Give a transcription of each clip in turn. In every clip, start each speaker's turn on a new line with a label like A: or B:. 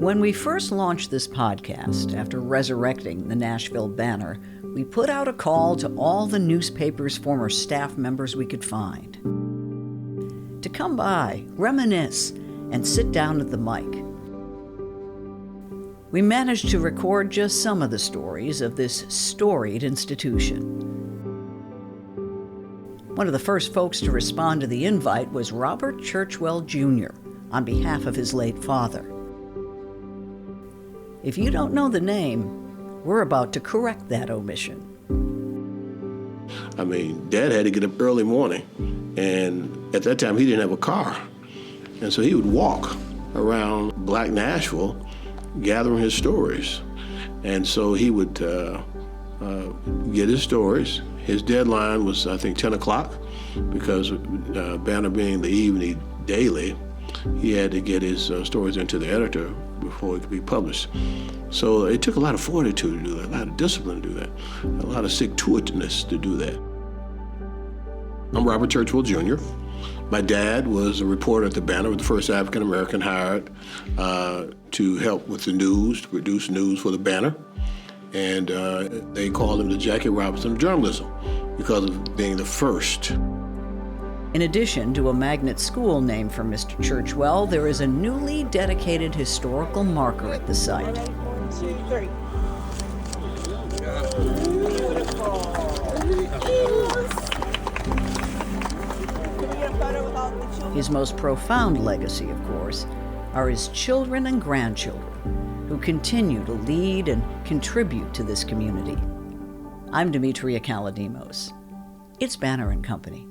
A: When we first launched this podcast, after resurrecting the Nashville banner, we put out a call to all the newspaper's former staff members we could find to come by, reminisce, and sit down at the mic. We managed to record just some of the stories of this storied institution. One of the first folks to respond to the invite was Robert Churchwell Jr. on behalf of his late father. If you don't know the name, we're about to correct that omission.
B: I mean, Dad had to get up early morning, and at that time he didn't have a car. And so he would walk around Black Nashville gathering his stories. And so he would get his stories. His deadline was, I think, 10 o'clock, because Banner being the evening daily, he had to get his stories into the editor before it could be published. So it took a lot of fortitude to do that, a lot of discipline to do that, a lot of stick-to-itiveness to do that. I'm Robert Churchwell Jr. My dad was a reporter at the Banner, was the first African-American hired to help with the news, to produce news for the Banner. And they called him the Jackie Robinson of journalism because of being the first.
A: In addition to a magnet school named for Mr. Churchwell, there is a newly dedicated historical marker at the site. His most profound legacy, of course, are his children and grandchildren, who continue to lead and contribute to this community. I'm Demetria Kalodimos. It's Banner and Company.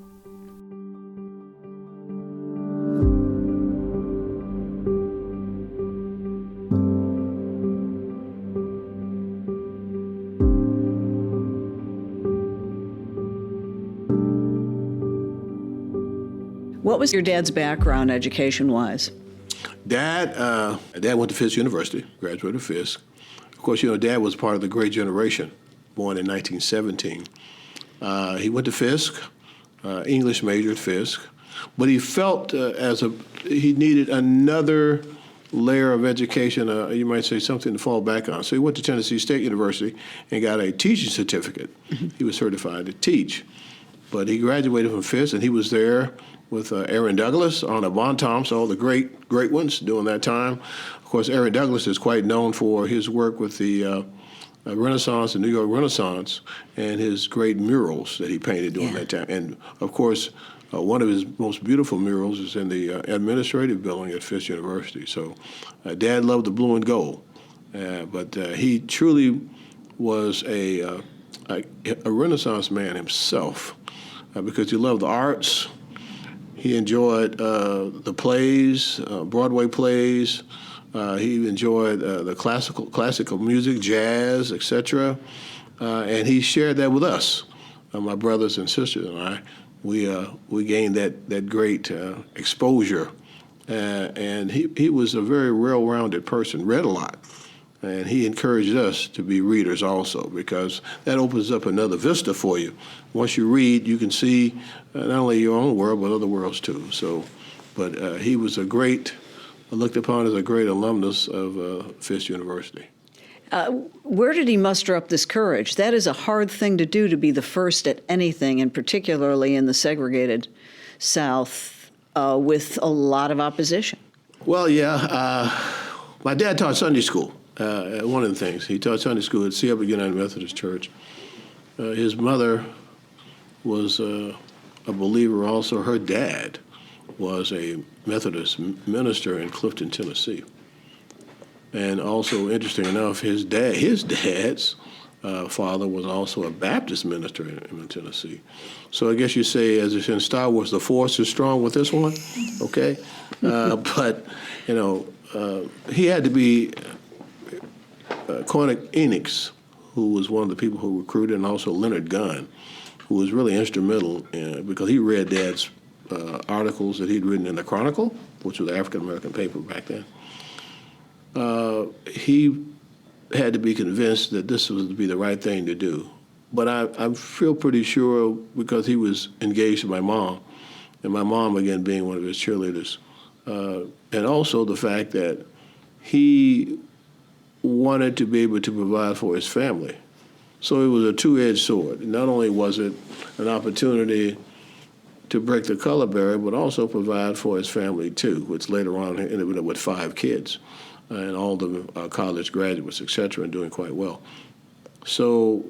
A: What was your dad's background education-wise?
B: Dad went to Fisk University, graduated Fisk. Of course, Dad was part of the great generation, born in 1917. He went to Fisk, English major at Fisk, but he felt he needed another layer of education, you might say something to fall back on. So he went to Tennessee State University and got a teaching certificate. He was certified to teach. But he graduated from Fisk, and he was there with Aaron Douglas, Arna Bontemps, all the great ones during that time. Of course, Aaron Douglas is quite known for his work with the Renaissance, the New York Renaissance, and his great murals that he painted during that time. And of course, one of his most beautiful murals is in the administrative building at Fisk University. So Dad loved the blue and gold, but he truly was a Renaissance man himself, because he loved the arts. He enjoyed the plays, Broadway plays. He enjoyed the classical music, jazz, etc. And he shared that with us, my brothers and sisters and I. We gained that great exposure. And he was a very well-rounded person, read a lot. And he encouraged us to be readers also, because that opens up another vista for you. Once you read, you can see not only your own world, but other worlds too. So, but he was looked upon as a great alumnus of Fisk University.
A: Where did he muster up this courage? That is a hard thing to do, to be the first at anything, and particularly in the segregated South with a lot of opposition.
B: Well, my dad taught Sunday school. One of the things, he taught Sunday school at Seattle United Methodist Church. His mother was a believer also. Her dad was a Methodist minister in Clifton, Tennessee. And also, interesting enough, his dad's father was also a Baptist minister in Tennessee. So I guess you say, as it's in Star Wars, the Force is strong with this one, okay? But, he had to be Cornick Enix, who was one of the people who recruited, and also Leonard Gunn, who was really instrumental because he read Dad's articles that he'd written in the Chronicle, which was the African-American paper back then. He had to be convinced that this was to be the right thing to do. But I feel pretty sure, because he was engaged to my mom, and my mom, again, being one of his cheerleaders, and also the fact that he wanted to be able to provide for his family. So it was a two-edged sword. Not only was it an opportunity to break the color barrier, but also provide for his family too, which later on ended up with 5 kids and all the college graduates, et cetera, and doing quite well. So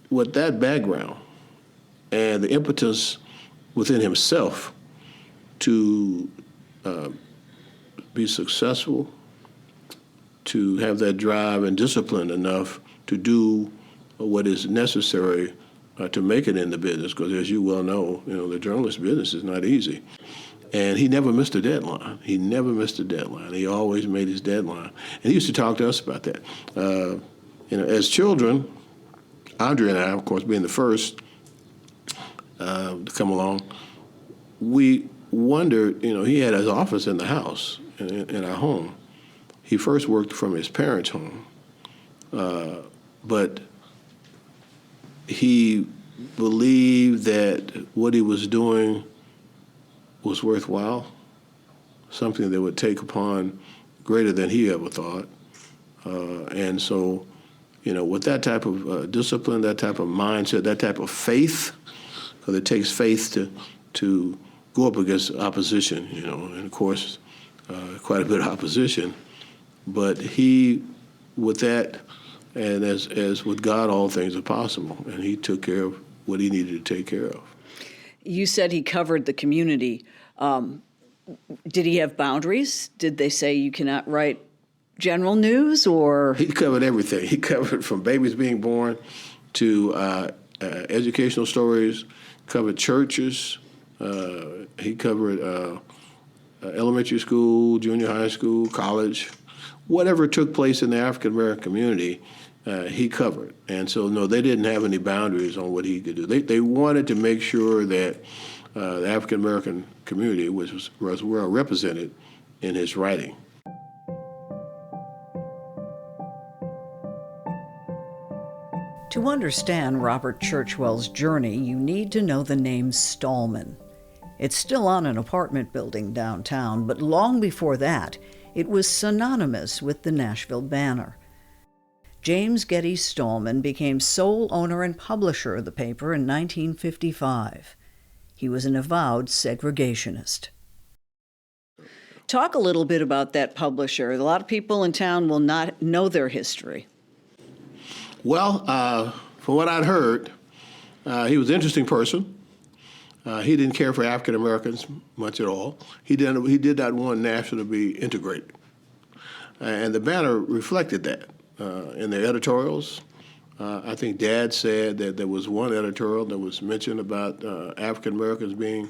B: with that background and the impetus within himself to be successful, to have that drive and discipline enough to do what is necessary to make it in the business, because as you well know, the journalist business is not easy. And he never missed a deadline. He never missed a deadline. He always made his deadline. And he used to talk to us about that. As children, Andrea and I, of course, being the first to come along, we wondered, he had his office in the house, in our home. He first worked from his parents' home, but he believed that what he was doing was worthwhile, something that would take upon greater than he ever thought. And so, with that type of discipline, that type of mindset, that type of faith, because it takes faith to go up against opposition, and of course, quite a bit of opposition. But he, with that, and as with God, all things are possible, and he took care of what he needed to take care of.
A: You said he covered the community. Did he have boundaries? Did they say you cannot write general news, or?
B: He covered everything. He covered from babies being born to educational stories, covered churches. He covered elementary school, junior high school, college. Whatever took place in the African-American community, he covered. And so, no, they didn't have any boundaries on what he could do. They wanted to make sure that the African-American community was well represented in his writing.
A: To understand Robert Churchwell's journey, you need to know the name Stallman. It's still on an apartment building downtown, but long before that, it was synonymous with the Nashville Banner. James Getty Stallman became sole owner and publisher of the paper in 1955. He was an avowed segregationist. Talk a little bit about that publisher. A lot of people in town will not know their history.
B: Well, from what I'd heard, he was an interesting person. He didn't care for African Americans much at all. He did not want Nashville to be integrated. And the Banner reflected that in their editorials. I think Dad said that there was one editorial that was mentioned about African Americans being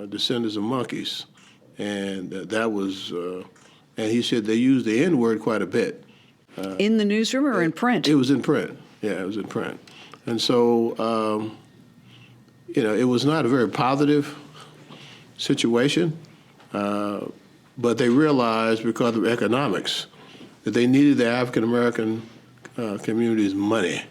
B: descendants of monkeys. And that was, and he said they used the N-word quite a bit.
A: In the newsroom or in print?
B: It was in print. Yeah, it was in print. And so, it was not a very positive situation, but they realized because of economics that they needed the African-American community's money,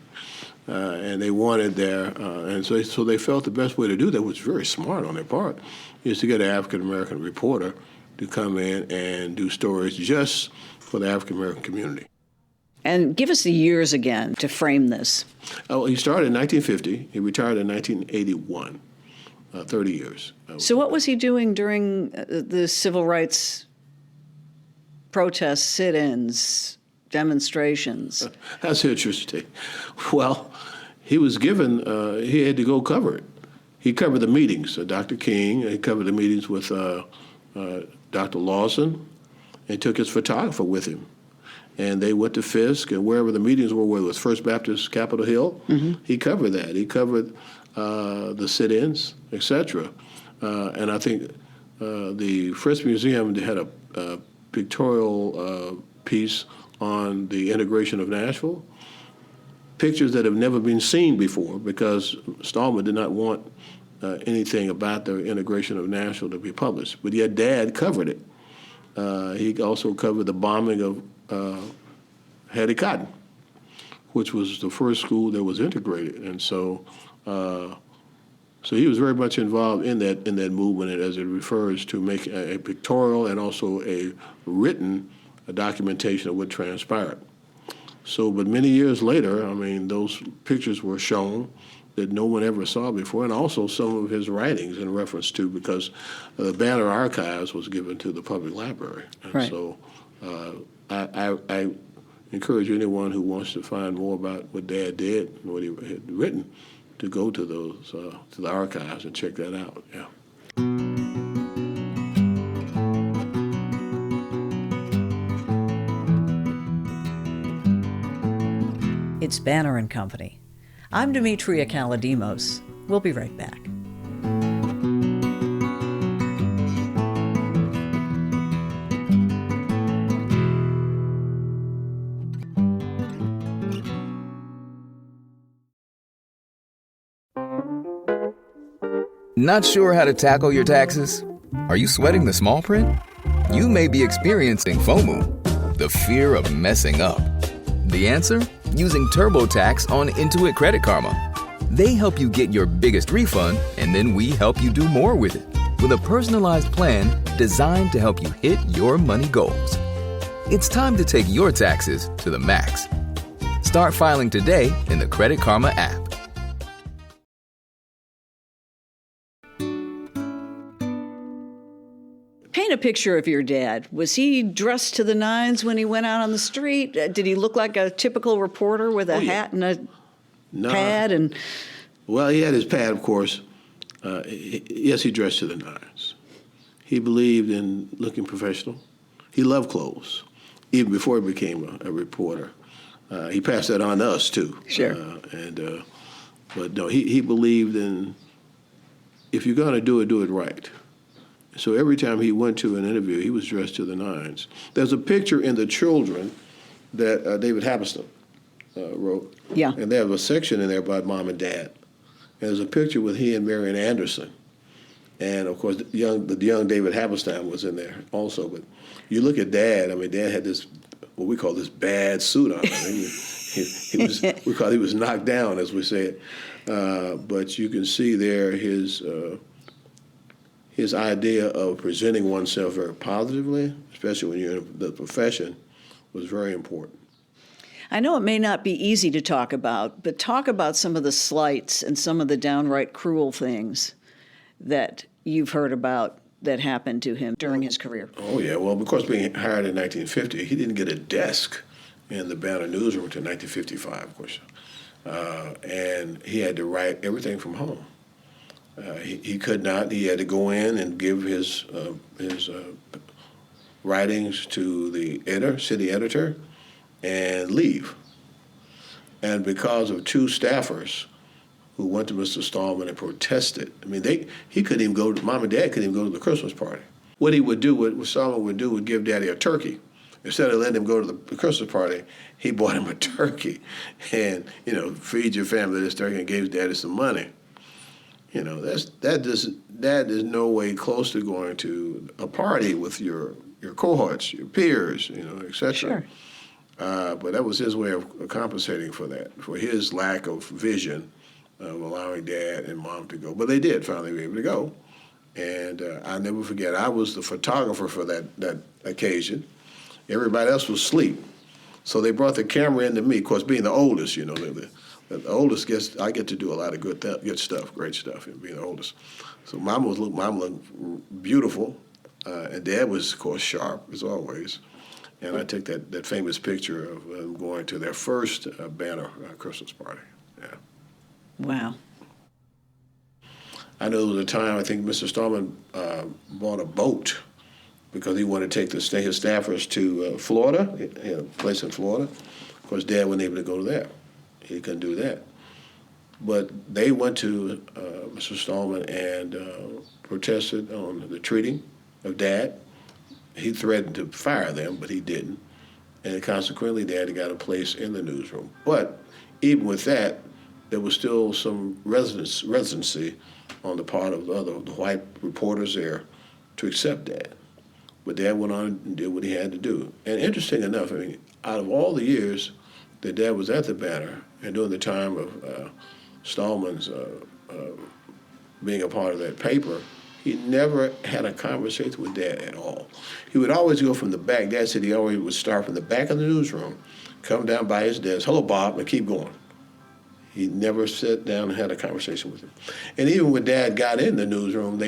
B: and they wanted their, and so they felt the best way to do that, was very smart on their part, is to get an African-American reporter to come in and do stories just for the African-American community.
A: And give us the years again to frame this.
B: Oh, he started in 1950. He retired in 1981, 30 years.
A: So what was he doing during the civil rights protests, sit-ins, demonstrations?
B: That's interesting. Well, he was given, he had to go cover it. He covered the meetings, Dr. King. He covered the meetings with Dr. Lawson, and took his photographer with him. And they went to Fisk, and wherever the meetings were, whether it was First Baptist, Capitol Hill, he covered that. He covered the sit-ins, et cetera. And I think the Fisk Museum had a pictorial piece on the integration of Nashville, pictures that have never been seen before, because Stallman did not want anything about the integration of Nashville to be published. But yet Dad covered it. He also covered the bombing of Hattie Cotton, which was the first school that was integrated, and so he was very much involved in that movement, as it refers to make a pictorial and also a written a documentation of what transpired. So, but many years later, I mean, those pictures were shown that no one ever saw before, and also some of his writings in reference to, because the Banner Archives was given to the public library. And
A: right.
B: So I encourage anyone who wants to find more about what Dad did and what he had written to go to those, to the archives and check that out, yeah.
A: It's Banner and Company. I'm Demetria Kalodimos. We'll be right back.
C: Not sure how to tackle your taxes? Are you sweating the small print? You may be experiencing FOMO, the fear of messing up. The answer? Using TurboTax on Intuit Credit Karma. They help you get your biggest refund, and then we help you do more with it, with a personalized plan designed to help you hit your money goals. It's time to take your taxes to the max. Start filing today in the Credit Karma app.
A: Paint a picture of your dad. Was he dressed to the nines when he went out on the street? Did he look like a typical reporter with a hat and a pad? And
B: well, he had his pad, of course. Yes, he dressed to the nines. He believed in looking professional. He loved clothes, even before he became a reporter. He passed that on to us, too.
A: Sure.
B: But no, he believed in, if you're going to do it right. So every time he went to an interview, he was dressed to the nines. There's a picture in The Children that David Halberstam wrote.
A: Yeah.
B: And they have a section in there about Mom and Dad. And there's a picture with he and Marian Anderson. And, of course, the young David Halberstam was in there also. But you look at Dad, I mean, Dad had this, what we call this bad suit on. I mean, he was knocked down, as we say it. But you can see there his idea of presenting oneself very positively, especially when you're in the profession, was very important.
A: I know it may not be easy to talk about, but talk about some of the slights and some of the downright cruel things that you've heard about that happened to him during his career.
B: Oh, yeah. Well, of course, being hired in 1950, he didn't get a desk in the Banner newsroom until 1955, of course. And he had to write everything from home. He could not. He had to go in and give his writings to the city editor, and leave. And because of two staffers who went to Mr. Stallman and protested, I mean, he couldn't even go. Mom and Dad couldn't even go to the Christmas party. What he would do, what Stallman would do, would give Daddy a turkey. Instead of letting him go to the Christmas party, he bought him a turkey, and feed your family this turkey, and gave Daddy some money. That is no way close to going to a party with your cohorts, your peers, et cetera.
A: Sure.
B: But that was his way of compensating for that, for his lack of vision of allowing Dad and Mom to go. But they did finally be able to go. And I'll never forget, I was the photographer for that occasion. Everybody else was asleep. So they brought the camera into me, of course, being the oldest, the oldest gets, I get to do a lot of good stuff, great stuff, and being the oldest. So Mom looked beautiful, and Dad was, of course, sharp, as always. And I took that famous picture of them going to their first Banner Christmas party. Yeah.
A: Wow.
B: I know there was a time, I think Mr. Stallman bought a boat because he wanted to take his staffers to Florida, a place in Florida. Of course, Dad wasn't able to go there. He couldn't do that. But they went to Mr. Stallman and protested on the treating of Dad. He threatened to fire them, but he didn't. And consequently, Dad got a place in the newsroom. But even with that, there was still some residency on the part of the white reporters there to accept Dad. But Dad went on and did what he had to do. And interesting enough, I mean, out of all the years that Dad was at the Banner, and during the time of Stallman's being a part of that paper, He never had a conversation with Dad at all. He would always go from the back. Dad said he always would start from the back of the newsroom, come down by his desk, hello, Bob, and keep going. He never sat down and had a conversation with him. And even when Dad got in the newsroom,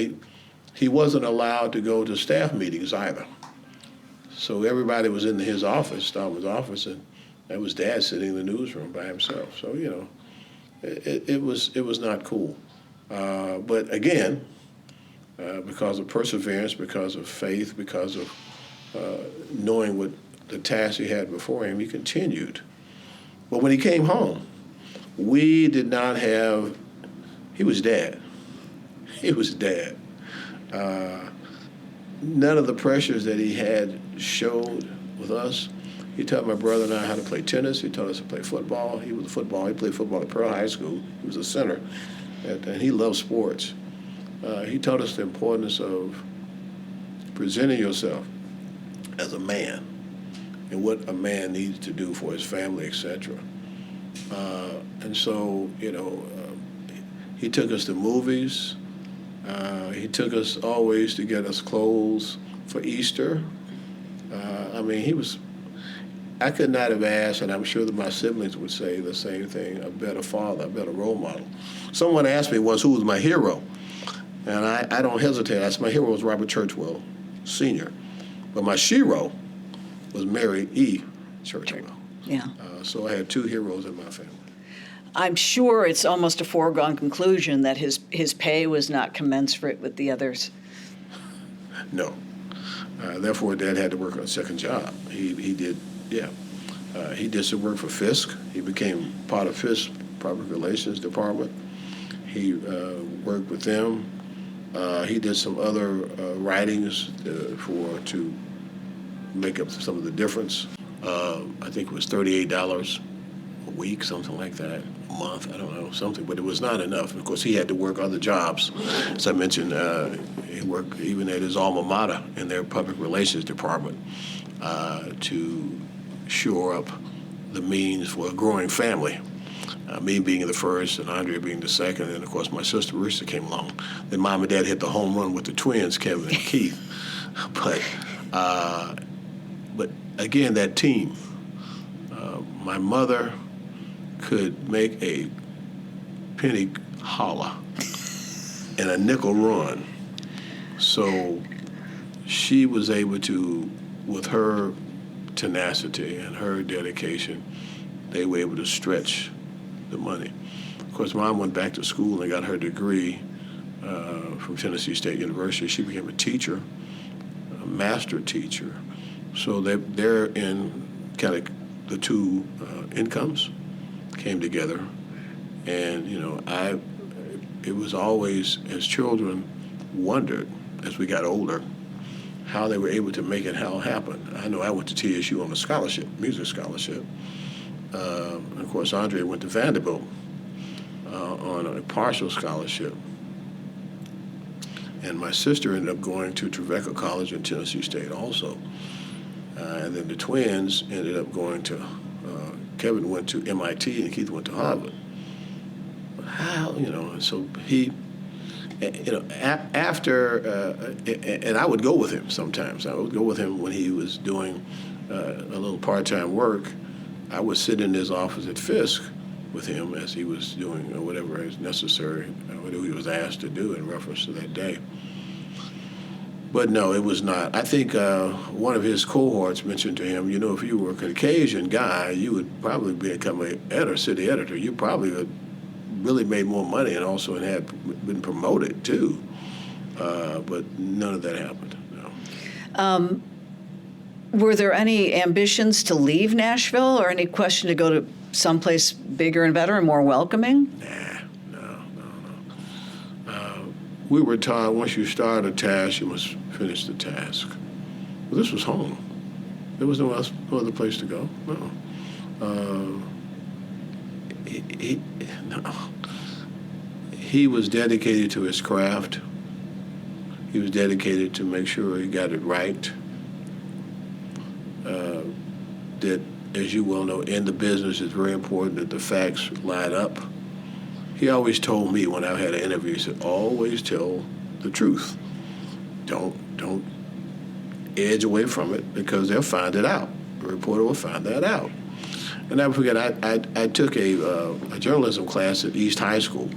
B: he wasn't allowed to go to staff meetings either. So everybody was in his office, Stallman's office, and that was Dad sitting in the newsroom by himself. So, it was not cool. But again, because of perseverance, because of faith, because of knowing what the task he had before him, he continued. But when he came home, we did not have, he was Dad. He was Dad. None of the pressures that he had showed with us. He taught my brother and I how to play tennis. He taught us to play football. He played football at Pearl High School. He was a center, and he loved sports. He taught us the importance of presenting yourself as a man and what a man needs to do for his family, etc. And so, he took us to movies. He took us always to get us clothes for Easter. I could not have asked, and I'm sure that my siblings would say the same thing, a better father, a better role model. Someone asked me once who was my hero, and I don't hesitate. My hero was Robert Churchwell Sr., but my shero was Mary E. Churchwell.
A: Yeah.
B: So I had two heroes in my family.
A: I'm sure it's almost a foregone conclusion that his pay was not commensurate with the others.
B: No. Therefore, Dad had to work on a second job. He did, yeah. He did some work for Fisk. He became part of Fisk's Public Relations Department. He worked with them. He did some other writings to make up some of the difference. I think it was $38 a week, something like that, a month, I don't know, something, but it was not enough. Of course, he had to work other jobs. As I mentioned, he worked even at his alma mater in their public relations department to shore up the means for a growing family. Me being the first and Andrea being the second, and of course my sister Risa came along. Then Mom and Dad hit the home run with the twins, Kevin and Keith. But again, that team. My mother could make a penny holler and a nickel run. So she was able to, with her tenacity and her dedication, they were able to stretch the money. Of course, Mom went back to school and got her degree from Tennessee State University. She became a teacher, a master teacher. So they're in kind of the two incomes came together, and it was always, as children wondered as we got older, how they were able to make it all happen. I know I went to TSU on a scholarship, music scholarship. And of course, Andrea went to Vanderbilt on a partial scholarship. And my sister ended up going to Trevecca College and Tennessee State also. And then the twins ended up going to, Kevin went to MIT and Keith went to Harvard. But how, and so he, after, and I would go with him sometimes. I would go with him when he was doing a little part-time work. I would sit in his office at Fisk with him as he was doing whatever is necessary, whatever he was asked to do in reference to that day. But no, it was not. I think one of his cohorts mentioned to him, if you were a Caucasian guy, you would probably become a city editor. You probably would really made more money and also had been promoted too. But none of that happened, no.
A: Were there any ambitions to leave Nashville or any question to go to someplace bigger and better and more welcoming?
B: No. We were taught once you start a task, you must finish the task. Well, this was home. There was no other place to go. No. He was dedicated to his craft. He was dedicated to make sure he got it right. That, as you well know, in the business, it's very important that the facts line up. He always told me when I had an interview, he said, always tell the the truth. Don't edge away from it, because they'll find it out. The reporter will find that out. And I forget, I took a journalism class at East High School,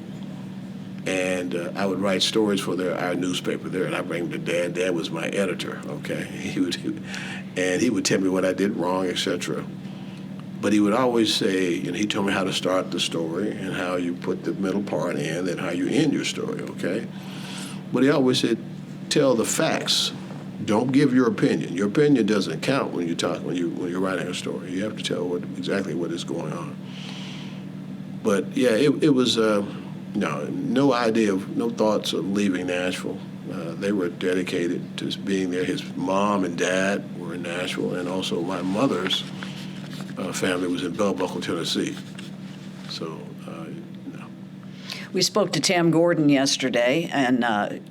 B: and I would write stories for our newspaper there, and I bring them to Dad. Dad was my editor, okay? He would tell me what I did wrong, etc. But he would always say, he told me how to start the story and how you put the middle part in and how you end your story, okay? But he always said, tell the facts. Don't give your opinion. Your opinion doesn't count when you're writing a story. You have to tell exactly what is going on. But yeah, it was no thoughts of leaving Nashville. They were dedicated to being there. His mom and dad were in Nashville, and also my mother's family was in Bell Buckle, Tennessee. So, no.
A: We spoke to Tam Gordon yesterday, and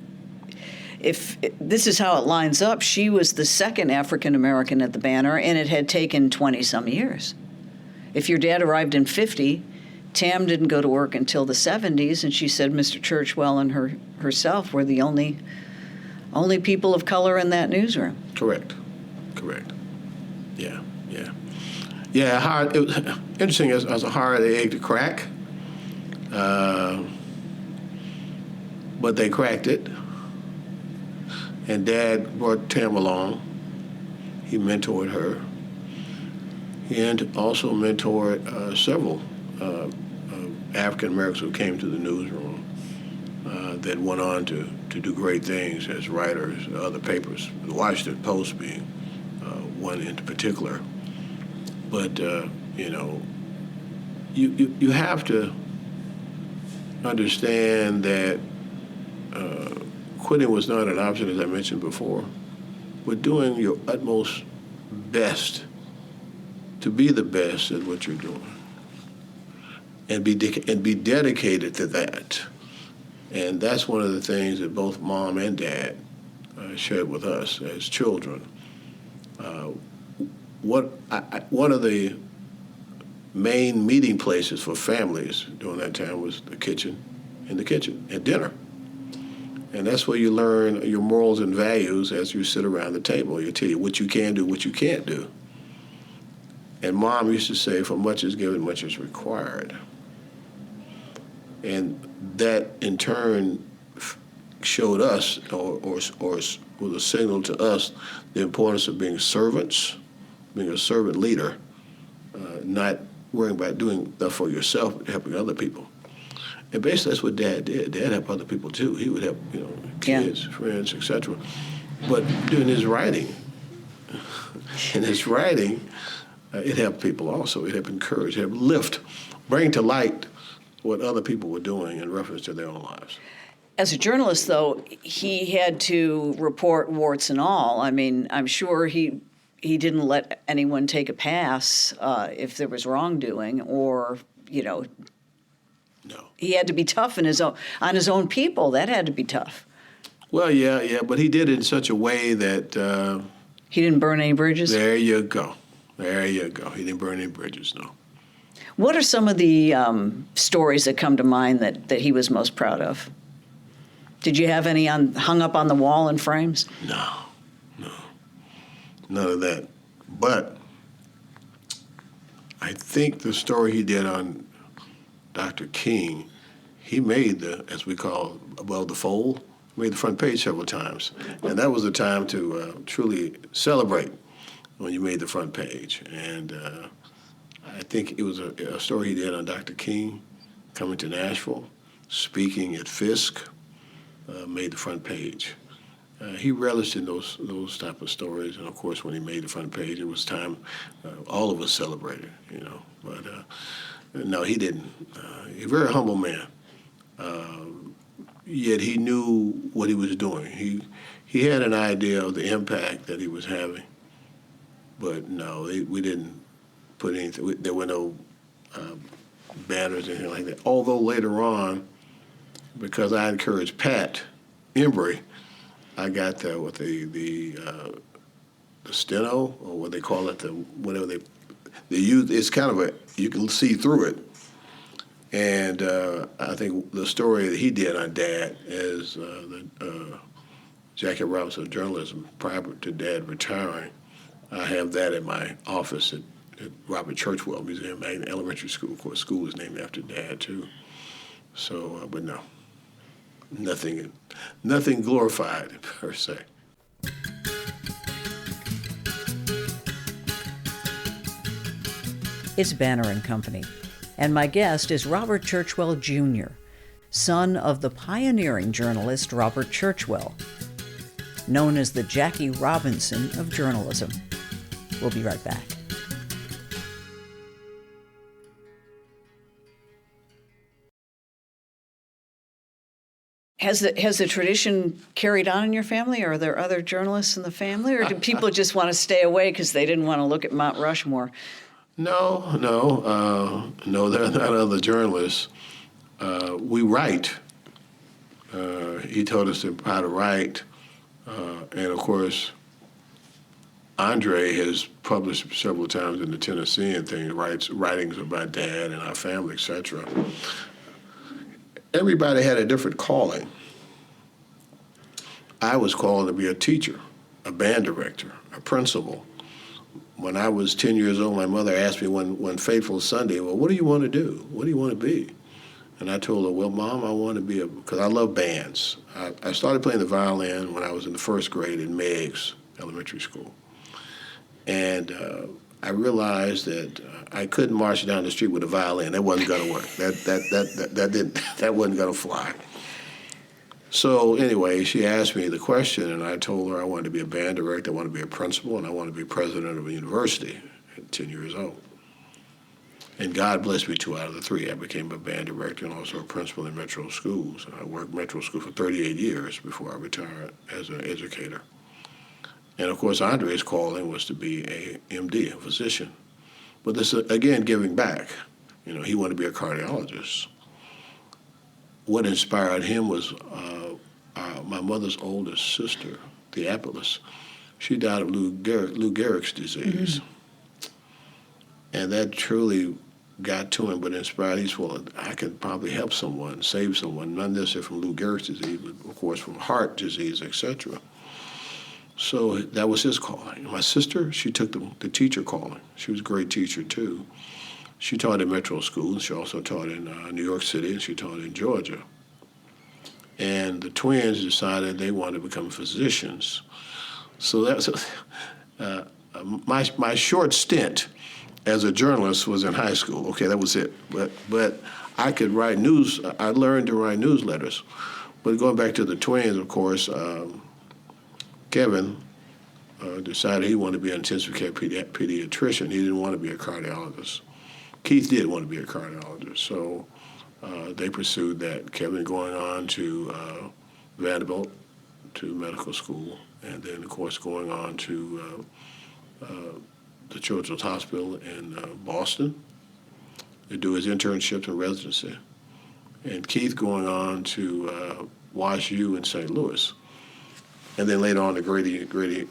A: if this is how it lines up, she was the second African American at the Banner, and it had taken 20-some years. If your dad arrived in 50, Tam didn't go to work until the 70s, and she said Mr. Churchwell and herself were the only people of color in that newsroom.
B: Correct. Yeah. Hard. It was interesting. It was a hard egg to crack, but they cracked it. And Dad brought Tam along. He mentored her. He also mentored several African Americans who came to the newsroom that went on to do great things as writers, other papers, the Washington Post being one in particular. But you have to understand that quitting was not an option, as I mentioned before, but doing your utmost best to be the best at what you're doing, and be dedicated to that. And that's one of the things that both Mom and Dad shared with us as children. One of the main meeting places for families during that time was the kitchen at dinner. And that's where you learn your morals and values as you sit around the table. You tell you what you can do, what you can't do. And Mom used to say, for much is given, much is required. And that, in turn, showed us, or was a signal to us, the importance of being servants, being a servant leader, not worrying about doing stuff for yourself, but helping other people. And basically, that's what Dad did. Dad helped other people too. He would help, kids, friends, etc. But doing his writing, it helped people also. It helped encourage, it helped lift, bring to light what other people were doing in reference to their own lives.
A: As a journalist, though, he had to report warts and all. I mean, I'm sure he didn't let anyone take a pass if there was wrongdoing, or
B: No.
A: He had to be tough on his own people. That had to be tough.
B: Well, yeah, but he did it in such a way that
A: he didn't burn any bridges.
B: There you go. He didn't burn any bridges, no.
A: What are some of the stories that come to mind that he was most proud of? Did you have any hung up on the wall in frames?
B: No, none of that. But I think the story he did on Dr. King, he made as we call, above the fold, made the front page several times. And that was the time to truly celebrate when you made the front page. And I think it was a story he did on Dr. King coming to Nashville, speaking at Fisk, made the front page. He relished in those type of stories, and of course, when he made the front page, it was time all of us celebrated, But no, he didn't. He's a very humble man. Yet he knew what he was doing. He had an idea of the impact that he was having. But no, we didn't put anything. There were no banners or anything like that. Although later on, because I encouraged Pat Embry, I got there with the steno, or what they call it, the youth. It's kind of you can see through it. And I think the story that he did on Dad is Jackie Robinson of journalism prior to Dad retiring. I have that in my office at Robert Churchwell Museum, Elementary School. Of course, school is named after Dad too. So, but no, nothing glorified per se.
A: It's Banner and Company, and my guest is Robert Churchwell Jr., son of the pioneering journalist Robert Churchwell, known as the Jackie Robinson of journalism. We'll be right back. Has the tradition carried on in your family? Are there other journalists in the family, or do people just want to stay away because they didn't want to look at Mount Rushmore?
B: No, there are not other journalists. We write. He taught us how to write. And of course, Andrea has published several times in the Tennessean thing, writes writings about Dad and our family, etc. Everybody had a different calling. I was called to be a teacher, a band director, a principal. When I was 10 years old, my mother asked me one fateful Sunday, well, what do you want to do? What do you want to be? And I told her, well, Mom, I want to be because I love bands. I started playing the violin when I was in the first grade in Meigs Elementary School. And I realized that I couldn't march down the street with a violin. That wasn't going to work. That wasn't going to fly. So anyway, she asked me the question, and I told her I wanted to be a band director, I wanted to be a principal, and I wanted to be president of a university at 10 years old. And God blessed me 2 out of the 3. I became a band director and also a principal in Metro schools. I worked Metro school for 38 years before I retired as an educator. And of course, Andrea's calling was to be a MD, a physician. But this, again, giving back. You know, he wanted to be a cardiologist. What inspired him was my mother's oldest sister, Theopolis. She died of Lou Gehrig's disease. Mm-hmm. And that truly got to him, but inspired, he said, well, I could probably help someone, save someone, not necessarily from Lou Gehrig's disease, but of course from heart disease, etc. So that was his calling. My sister, she took the teacher calling. She was a great teacher too. She taught in Metro schools. She also taught in New York City, and she taught in Georgia. And the twins decided they wanted to become physicians. So that's my short stint as a journalist was in high school. Okay, that was it. But I could write news. I learned to write newsletters. But going back to the twins, of course, Kevin decided he wanted to be an intensive care pediatrician. He didn't want to be a cardiologist. Keith did want to be a cardiologist, so they pursued that. Kevin going on to Vanderbilt, to medical school, and then, of course, going on to the Children's Hospital in Boston to do his internships and residency. And Keith going on to Wash U in St. Louis. And then later on to Grady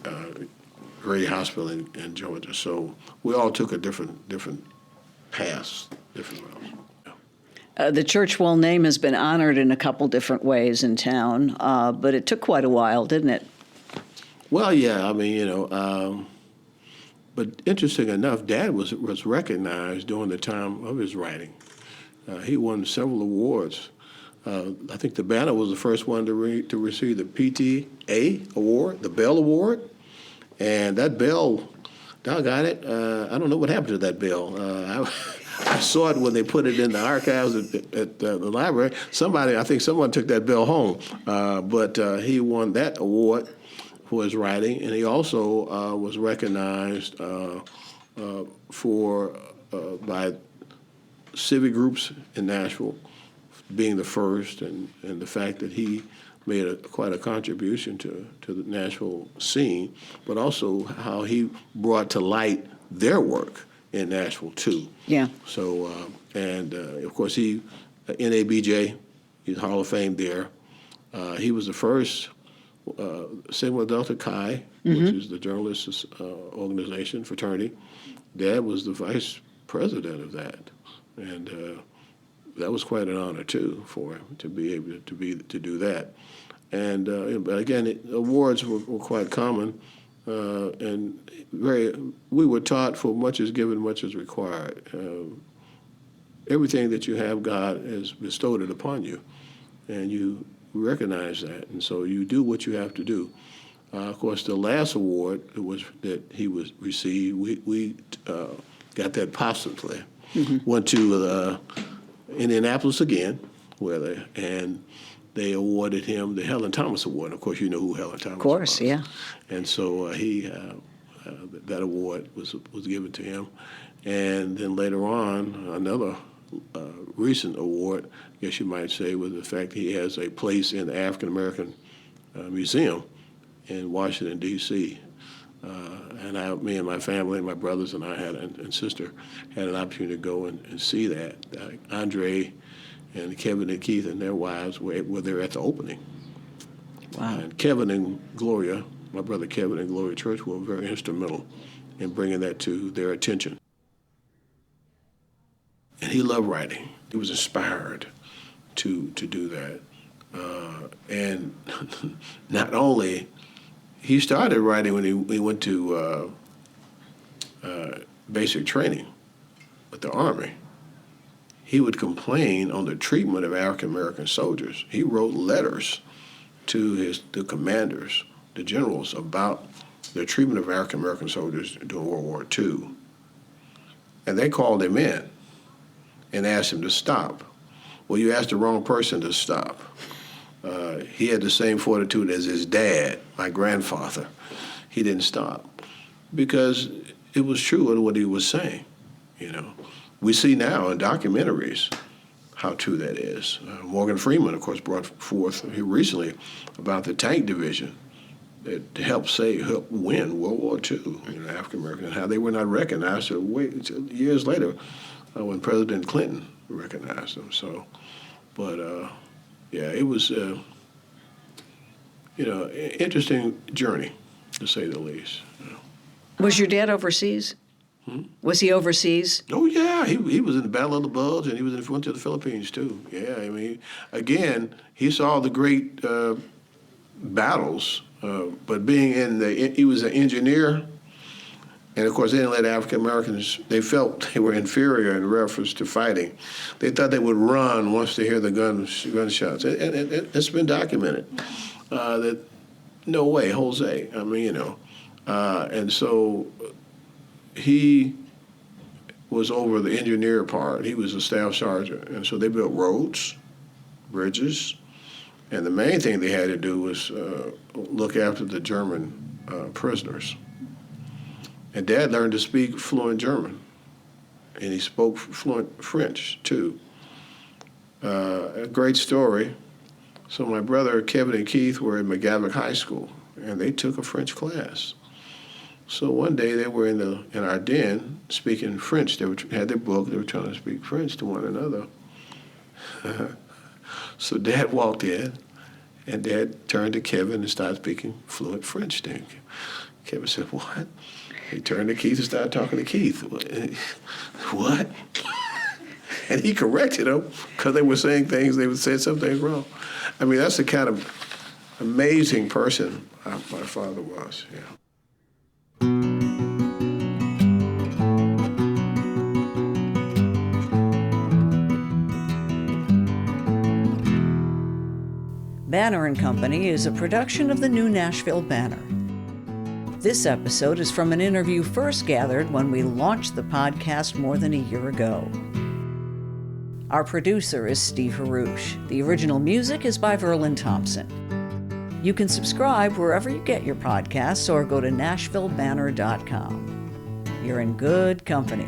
B: Hospital in Georgia. So we all took a different paths, different routes.
A: The Churchwell name has been honored in a couple different ways in town, but it took quite a while, didn't it?
B: Well, yeah, I mean, but interesting enough, Dad was recognized during the time of his writing. He won several awards. I think the Banner was the first one to receive the PTA award, the Bell Award, and that bell, doggone it, I don't know what happened to that bell. I saw it when they put it in the archives at the library. I think someone took that bell home, but he won that award for his writing, and he also was recognized by civic groups in Nashville, being the first, and the fact that he made quite a contribution to the Nashville scene, but also how he brought to light their work in Nashville too.
A: Yeah.
B: So, and of course he, NABJ, he's Hall of Fame there. He was the first Sigma Delta Chi, which is the journalists' organization, fraternity. Dad was the vice president of that. And that was quite an honor too for him to be able to do that. And but again, awards were quite common, and we were taught for much is given, much is required. Everything that you have, God has bestowed it upon you, and you recognize that, and so you do what you have to do. Of course, the last award that he received, we got that posthumously. Went to Indianapolis again, and they awarded him the Helen Thomas Award. Of course, you know who Helen Thomas was.
A: Of course, yeah.
B: And so that award was given to him. And then later on, another recent award, I guess you might say, was the fact he has a place in the African American Museum in Washington, D.C. And me and my family and my brothers and I and sister had an opportunity to go and see that. Andrea and Kevin and Keith and their wives were there at the opening.
A: Wow.
B: And Kevin and Gloria, my brother Kevin and Gloria Churchwell, were very instrumental in bringing that to their attention. And he loved writing. He was inspired to do that. And not only, he started writing when he went to basic training with the Army. He would complain on the treatment of African American soldiers. He wrote letters to the commanders, the generals, about the treatment of African American soldiers during World War II. And they called him in and asked him to stop. Well, you asked the wrong person to stop. He had the same fortitude as his dad, my grandfather. He didn't stop because it was true in what he was saying. You know, we see now in documentaries how true that is. Morgan Freeman, of course, brought forth here recently about the tank division that helped win World War II. African Americans, and how they were not recognized until years later when President Clinton recognized them. So, but yeah, it was interesting journey, to say the least.
A: Was your dad overseas? Was he overseas?
B: Oh yeah, he was in the Battle of the Bulge, and he went to the Philippines too. Yeah, I mean, again, he saw the great battles, but he was an engineer, and of course they didn't let African Americans. They felt they were inferior in reference to fighting. They thought they would run once they hear the gunshots, and it's been documented that no way, Jose. I mean, and so. He was over the engineer part. He was a staff sergeant. And so they built roads, bridges, and the main thing they had to do was look after the German prisoners. And Dad learned to speak fluent German, and he spoke fluent French, too. A great story. So my brother Kevin and Keith were in McGavock High School, and they took a French class. So one day they were in our den speaking French. They had their book. They were trying to speak French to one another. So Dad walked in, and Dad turned to Kevin and started speaking fluent French to him. Kevin said, "What?" He turned to Keith and started talking to Keith. What? And he corrected them because they were saying things. They would say some things wrong. I mean, that's the kind of amazing person my father was. Yeah.
A: Banner and Company is a production of the New Nashville Banner. This episode is from an interview first gathered when we launched the podcast more than a year ago. Our producer is Steve Harouche. The original music is by Verlin Thompson. You can subscribe wherever you get your podcasts or go to NashvilleBanner.com. You're in good company.